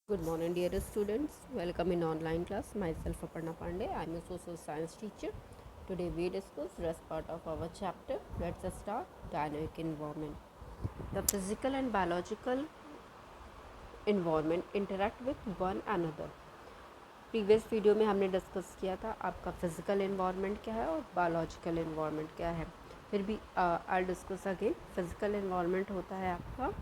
Good morning, dear students. Welcome in online class. Myself, Aparna Pandey. I am a social science teacher. Today, we discuss rest part of our chapter. Let's start dynamic environment. The physical and biological environment interact with one another. Previous video में हमने discuss किया था आपका physical environment क्या है और biological environment क्या है. फिर भी I discuss again. Physical environment होता है आपका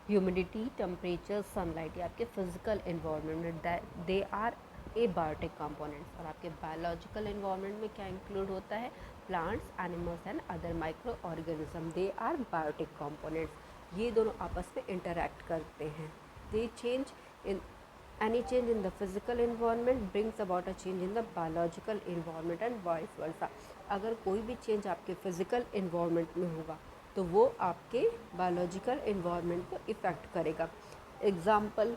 ह्यूमिडिटी, टेम्परेचर, सनलाइट. ये आपके फिजिकल एनवायरनमेंट में they are abiotic components. और आपके बायोलॉजिकल एनवायरनमेंट में क्या इंक्लूड होता है? Plants, animals and other microorganism. They are biotic components. ये दोनों आपस में इंटरैक्ट करते हैं. They change in any change in the physical environment brings about a change in the biological environment and vice versa. अगर कोई भी change आपके फिजिकल environment में होगा तो वो आपके बायोलॉजिकल environment को इफ़ेक्ट करेगा. एग्ज़ाम्पल,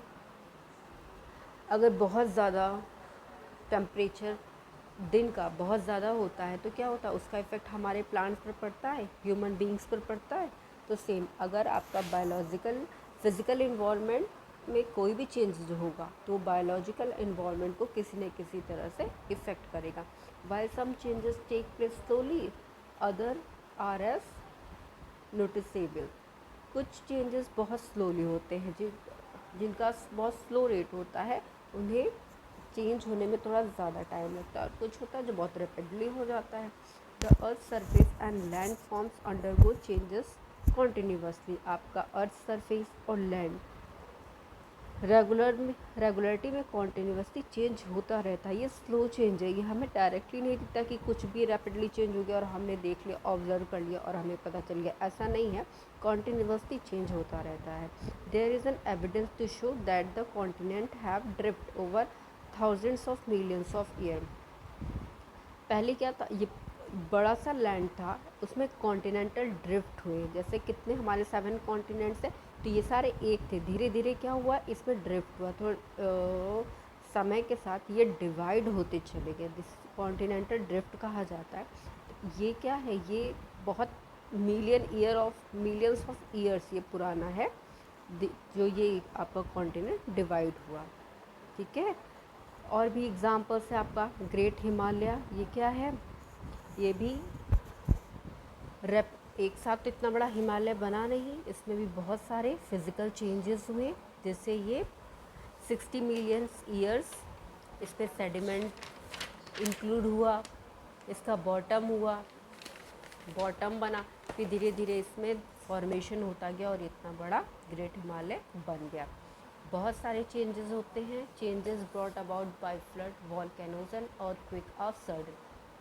अगर बहुत ज़्यादा टेम्परेचर दिन का बहुत ज़्यादा होता है तो क्या होता है? उसका इफ़ेक्ट हमारे प्लांट्स पर पड़ता है, ह्यूमन बींग्स पर पड़ता है. तो सेम, अगर आपका बायोलॉजिकल फिज़िकल इन्वायरमेंट में कोई भी चेंज जो होगा तो बायोलॉजिकल इन्वायरमेंट को किसी न किसी तरह से इफ़ेक्ट करेगा. While some changes take place slowly, other are as noticeable. कुछ चेंजेस बहुत स्लोली होते हैं, जिनका बहुत स्लो रेट होता है, उन्हें चेंज होने में थोड़ा ज़्यादा टाइम लगता है. और कुछ होता है जो बहुत रैपिडली हो जाता है. The earth surface and land forms undergo changes continuously. आपका अर्थ सरफेस और लैंड रेगुलरिटी में कॉन्टिन्यूसली चेंज होता रहता है. ये स्लो चेंज है, ये हमें डायरेक्टली नहीं दिखता कि कुछ भी रैपिडली चेंज हो गया और हमने देख लिया, ऑब्जर्व कर लिया और हमें पता चल गया. ऐसा नहीं है, कॉन्टिन्यूसली चेंज होता रहता है. There is an evidence to show that the continent have drift over thousands of millions of year. पहले क्या था, ये बड़ा सा लैंड था, उसमें कॉन्टिनेंटल ड्रिफ्ट हुए. जैसे कितने हमारे 7 कॉन्टिनेंट्स हैं, तो ये सारे एक थे. धीरे धीरे क्या हुआ, इसमें ड्रिफ्ट हुआ. तो समय के साथ ये डिवाइड होते चले गए. दिस कॉन्टिनेंटल ड्रिफ्ट कहा जाता है. तो ये क्या है, ये बहुत मिलियंस ऑफ ईयर्स ये पुराना है जो ये आपका कॉन्टिनेंट डिवाइड हुआ. ठीक है. और भी एग्जाम्पल्स है आपका ग्रेट हिमालय. ये क्या है? ये भी एक साथ तो इतना बड़ा हिमालय बना नहीं, इसमें भी बहुत सारे फिज़िकल चेंजेस हुए. जैसे ये 60 मिलियंस ईयर्स इसमें सेडिमेंट इंक्लूड हुआ, इसका बॉटम बना, फिर धीरे धीरे इसमें फॉर्मेशन होता गया और इतना बड़ा ग्रेट हिमालय बन गया. बहुत सारे चेंजेस होते हैं. Changes brought about by flood, volcanoes and earthquake are sudden.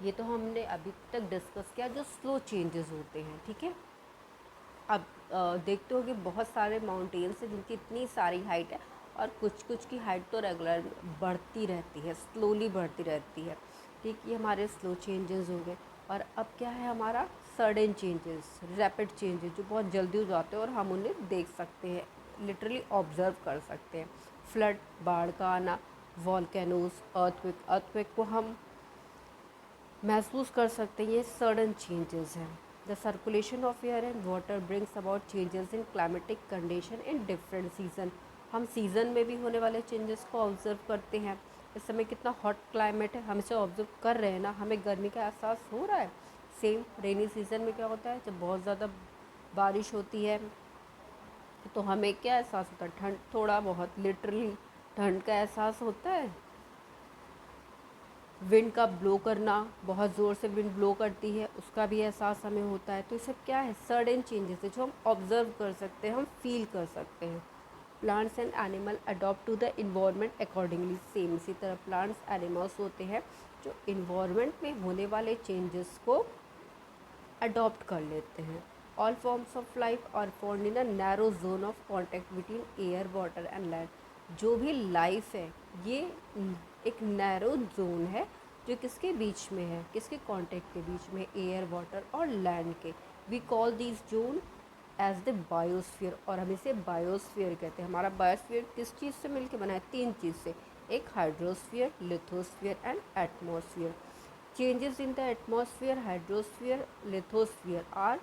ये तो हमने अभी तक डिस्कस किया जो स्लो चेंजेस होते हैं. ठीक है. अब देखते हो कि बहुत सारे माउंटेन्स हैं जिनकी इतनी सारी हाइट है और कुछ कुछ की हाइट तो रेगुलर बढ़ती रहती है, स्लोली बढ़ती रहती है. ठीक, ये हमारे स्लो चेंजेस हो गए. और अब क्या है हमारा सडन चेंजेस, रैपिड चेंजेस जो बहुत जल्दी हो जाते हैं और हम उन्हें देख सकते हैं, लिटरली ऑब्जर्व कर सकते हैं. फ्लड, बाढ़ का आना, वॉल्केनोज, अर्थक्वेक को हम महसूस कर सकते हैं. ये सडन चेंजेस हैं. The circulation of air and water brings about changes in climatic condition in different season. हम सीज़न में भी होने वाले चेंजेस को ऑब्जर्व करते हैं. इस समय कितना हॉट क्लाइमेट है, हम इसे ऑब्जर्व कर रहे हैं ना, हमें गर्मी का एहसास हो रहा है. सेम रेनी सीज़न में क्या होता है, जब बहुत ज़्यादा बारिश होती है तो हमें क्या एहसास होता है? ठंड, थोड़ा बहुत लिटरली ठंड का एहसास होता है. विंड का ब्लो करना, बहुत ज़ोर से विंड ब्लो करती है, उसका भी एहसास हमें होता है. तो ये सब क्या है? सडन चेंजेस है जो हम ऑब्जर्व कर सकते हैं, हम फील कर सकते हैं. Plants and animal adopt to the environment accordingly. Same इसी तरह प्लांट्स एनिमल्स होते हैं जो इन्वायरमेंट में होने वाले चेंजेस को अडॉप्ट कर लेते हैं. All forms of life are found in a narrow zone of contact between air, water and land. जो भी लाइफ है ये एक नैरो जोन है जो किसके बीच में है, किसके कॉन्टैक्ट के बीच में? एयर, वाटर और लैंड के. We call this zone as the biosphere, और हम इसे बायोस्फीयर कहते हैं. हमारा बायोस्फीयर किस चीज़ से मिलकर बना है? 3 चीज़ से. एक hydrosphere, lithosphere and atmosphere. Changes in the atmosphere, hydrosphere, lithosphere are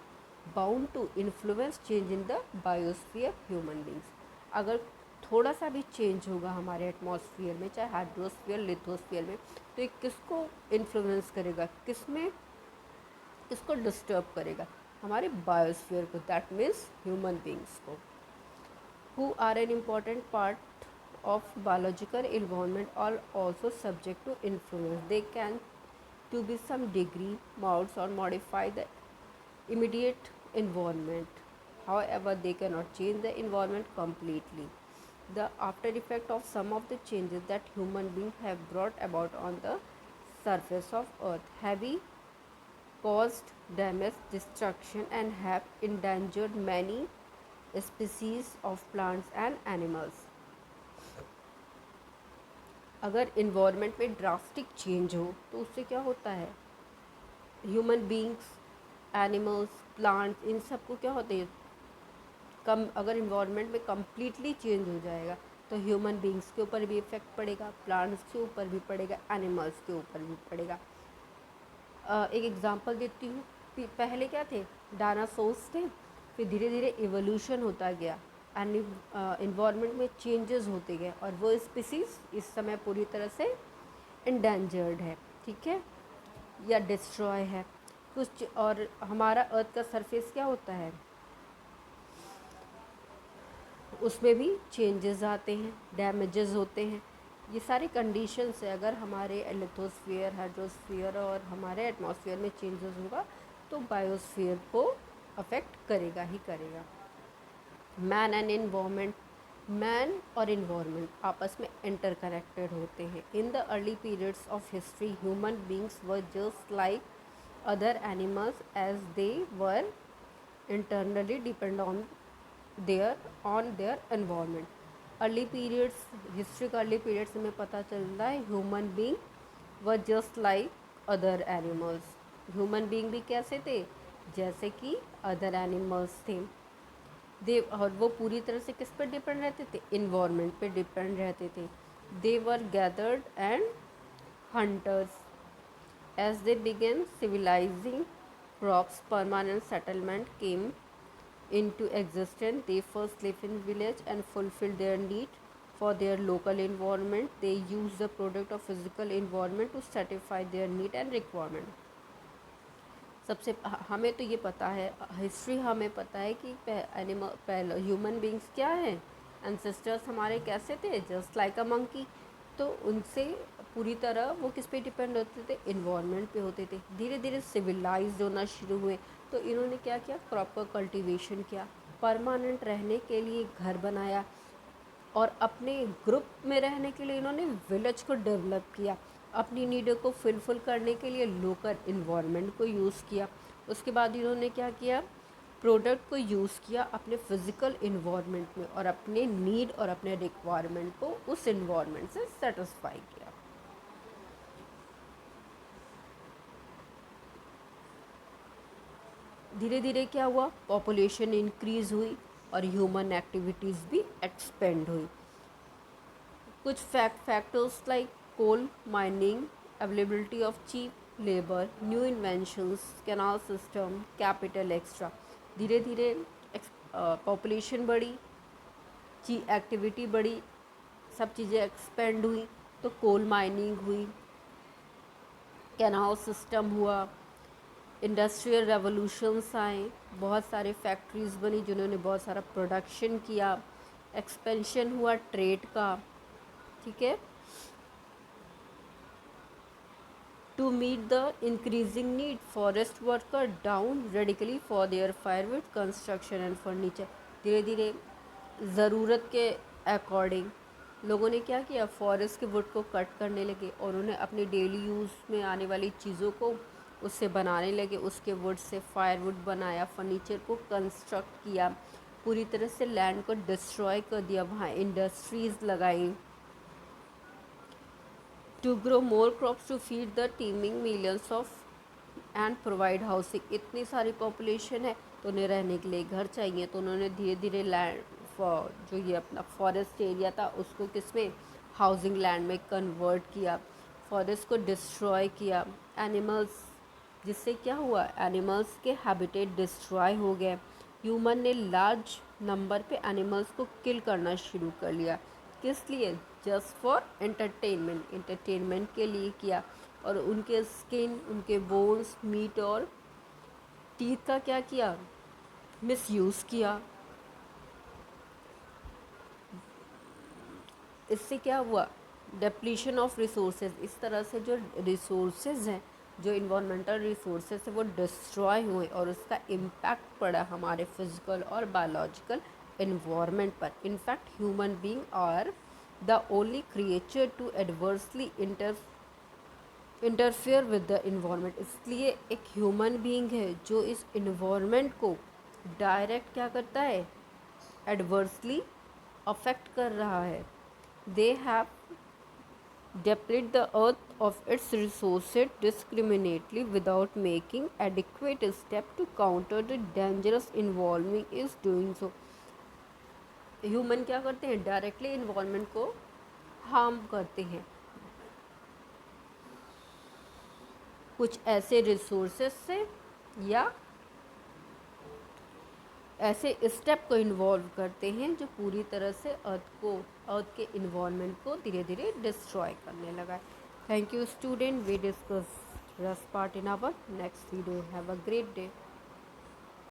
bound to influence change in the biosphere, human beings. अगर थोड़ा सा भी चेंज होगा हमारे एटमॉस्फेयर में, चाहे हाइड्रोस्फीयर लिथोस्फीयर में, तो ये किसको इन्फ्लुएंस करेगा, किसको डिस्टर्ब करेगा, हमारे बायोस्फीयर को, दैट मीन्स ह्यूमन बींग्स को, who are an important part of biological environment are also subject to influence. They can to be some degree mold or modify the immediate environment. However, they cannot change the environment completely. The after effect of some of the changes that human beings have brought about on the surface of earth have caused damage, destruction and have endangered many species of plants and animals. अगर environment में drastic change हो तो उससे क्या होता है, human beings, animals, plants, इन सब को क्या होते हैं, कम अगर इन्वायरमेंट में कम्प्लीटली चेंज हो जाएगा तो ह्यूमन बींग्स के ऊपर भी इफ़ेक्ट पड़ेगा, प्लांट्स के ऊपर भी पड़ेगा, एनिमल्स के ऊपर भी पड़ेगा। एक एग्जांपल देती हूँ, पहले क्या थे, डायनासोर्स थे, फिर धीरे धीरे इवोल्यूशन होता गया एंड इन्वायरमेंट में चेंजेस होते गए और वो स्पीसीज इस समय पूरी तरह से इंडेंजर्ड है, ठीक है, या डिस्ट्रॉय है कुछ। और हमारा अर्थ का सरफेस क्या होता है, उसमें भी चेंजेस आते हैं, डैमेजेस होते हैं, ये सारी कंडीशंस है। अगर हमारे लिथोस्फीयर, हाइड्रोस्फीयर और हमारे एटमॉस्फेयर में चेंजेस होगा तो बायोस्फीयर को अफेक्ट करेगा ही करेगा। मैन एंड इन्वायरमेंट, मैन और इन्वायरमेंट आपस में इंटरकनेक्टेड होते हैं। In the early periods of history human beings were just like other animals as they were internally depend on their environment. Early periods, history का early periods में पता चलता है human being were just like other animals, human being भी कैसे थे, जैसे कि अदर एनिमल्स थे। और वो पूरी तरह से किस पर डिपेंड रहते थे, इन्वायरमेंट पे डिपेंड रहते थे। They were gathered and hunters as they begin civilizing crops, permanent settlement came into existence. They first live in village and fulfill their need for their local environment. They use the product of physical environment to satisfy their need and requirement. सबसे हमें तो ये पता है, history हमें पता है कि पहले ह्यूमन बींग्स क्या है, एंसेस्टर्स हमारे कैसे थे, जस्ट लाइक अ मंकी। तो उनसे पूरी तरह वो किस पे डिपेंड होते थे, इन्वायरमेंट पे होते थे। धीरे धीरे सिविलाइज्ड होना शुरू हुए तो इन्होंने क्या किया, क्रॉप का कल्टीवेशन किया, परमानेंट रहने के लिए घर बनाया और अपने ग्रुप में रहने के लिए इन्होंने विलेज को डेवलप किया, अपनी नीडों को फुलफिल करने के लिए लोकल इन्वायरमेंट को यूज़ किया। उसके बाद इन्होंने क्या किया, प्रोडक्ट को यूज़ किया अपने फिज़िकल इन्वायरमेंट में और अपने नीड और अपने रिक्वायरमेंट को उस इन्वायरमेंट से सेटिस्फाई किया। धीरे धीरे क्या हुआ, पॉपुलेशन इंक्रीज़ हुई और ह्यूमन एक्टिविटीज़ भी एक्सपेंड हुई। कुछ factors like coal mining, availability of cheap labour, new inventions, canal system, capital extra. धीरे धीरे पॉपुलेशन बढ़ी, एक्टिविटी बढ़ी, सब चीज़ें एक्सपेंड हुई, तो कोल माइनिंग हुई, कैनाल सिस्टम हुआ, इंडस्ट्रियल रेवोल्यूशंस आए, बहुत सारे फैक्ट्रीज़ बनी जिन्होंने बहुत सारा प्रोडक्शन किया, एक्सपेंशन हुआ ट्रेड का, ठीक है। To meet the increasing need forest worker down radically for their firewood construction and furniture. धीरे धीरे ज़रूरत के अकॉर्डिंग लोगों ने क्या किया, फॉरेस्ट के वुड को कट करने लगे और उन्हें अपनी डेली यूज़ में आने वाली चीज़ों को उससे बनाने लगे, उसके वुड से फायरवुड बनाया, फर्नीचर को कंस्ट्रक्ट किया, पूरी तरह से लैंड को डिस्ट्रॉय कर दिया, वहाँ इंडस्ट्रीज़ लगाई। To grow more crops to feed the teeming millions of and provide housing. इतनी सारी पॉपुलेशन है तो उन्हें रहने के लिए घर चाहिए, तो उन्होंने धीरे धीरे लैंड जो ये अपना फॉरेस्ट एरिया था उसको किस में, हाउसिंग लैंड में कन्वर्ट किया, फॉरेस्ट को डिस्ट्रॉय किया। एनिमल्स, जिससे क्या हुआ, एनिमल्स के हैबिटेट डिस्ट्रॉय हो गए, ह्यूमन ने लार्ज नंबर पे एनिमल्स को किल करना शुरू कर लिया। किस लिए? जस्ट फॉर एंटरटेनमेंट के लिए किया। और उनके स्किन, उनके बोन्स, मीट और टीथ का क्या किया? मिसयूज़ किया। इससे क्या हुआ? Depletion of resources. इस तरह से जो रिसोर्सेज हैं, जो इन्वायरमेंटल रिसोर्सेज है, वो डिस्ट्रॉय हुए और उसका इम्पैक्ट पड़ा हमारे फिजिकल और बायोलॉजिकल इन्वायरमेंट पर। In fact human being are the only creature to adversely interfere with the environment. इसलिए एक ह्यूमन बीइंग है जो इस इन्वायरमेंट को डायरेक्ट क्या करता है? एडवर्सली अफेक्ट कर रहा है। They have depleted the earth of its resources discriminately without making adequate step to counter the dangerous involving is doing so। Human क्या करते हैं? डायरेक्टली इन्वॉल्वमेंट को हार्म करते हैं कुछ ऐसे रिसोर्सेस से, या ऐसे स्टेप को इन्वॉल्व करते हैं जो पूरी तरह से अर्थ के इन्वायरमेंट को धीरे धीरे डिस्ट्रॉय करने लगा है। Thank you student, we discuss rest part in our next video. Have a great day.